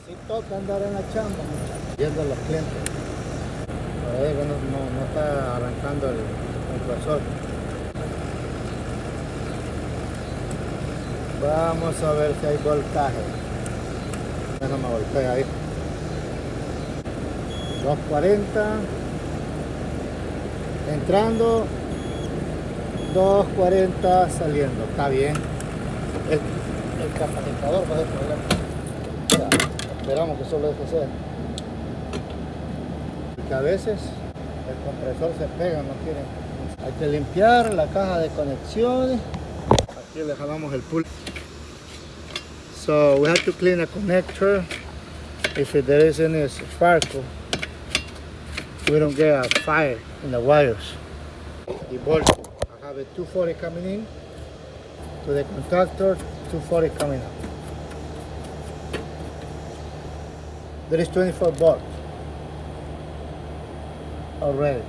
Así toca andar en la chamba, viendo a los clientes. Por ahí que no está arrancando el compresor. Vamos a ver si hay voltaje. Ya no me golpea ahí. 240. Entrando. 240 saliendo. Está bien. El capacitador va a ser problema. Ya, esperamos que solo eso sea. Porque a veces el compresor se pega, no quiere. Hay que limpiar la caja de conexiones. Aquí le jalamos el pull. So we have to clean a connector. If there is any sparkle, we don't get a fire in the wires. The volt, I have a 240 coming in to the contactor, 240 coming out. There is 24 volts already.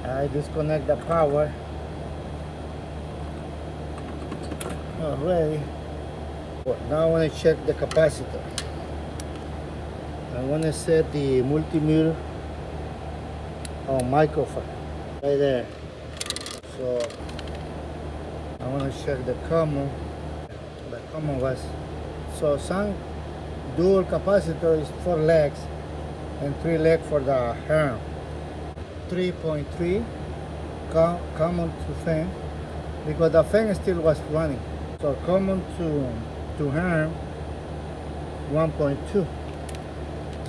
I disconnect the power already. Now I want to check the capacitor. I want to set the multimeter on microphone right there. So I want to check the common. The common was, so some dual capacitor is 4 legs and 3 legs for the horn. 3.3 common to fan, because the fan still was running. So common to horn 1.2.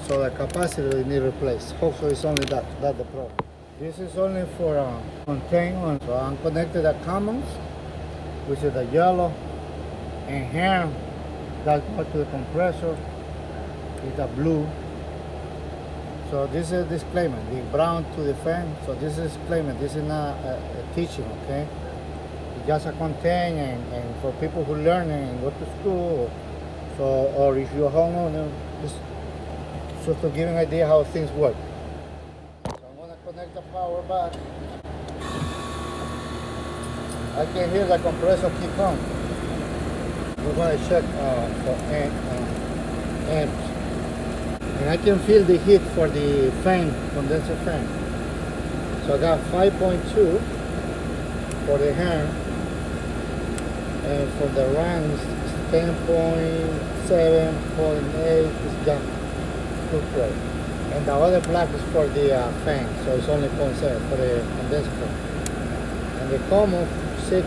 So the capacitor need replaced. Hopefully it's only that's the problem. This is only for contain on. So I'm connected the commons, which is the yellow, and here that goes to the compressor is the blue. So this is a disclaimer, the brown to the fan. So this is disclaimer, this is not a teaching, okay? It's just a contain and for people who learn and go to school. So, or if you're a homeowner, just to give an idea how things work. So I'm gonna connect the power back. I can hear the compressor kick on. We're gonna check for amps. And I can feel the heat for the fan, condenser fan. So I got 5.2 for the hand, and for the runs 10.7, 0.8 is just too close. And the other black is for the fan, so it's only 0.7 for the condenser fan. And the common 6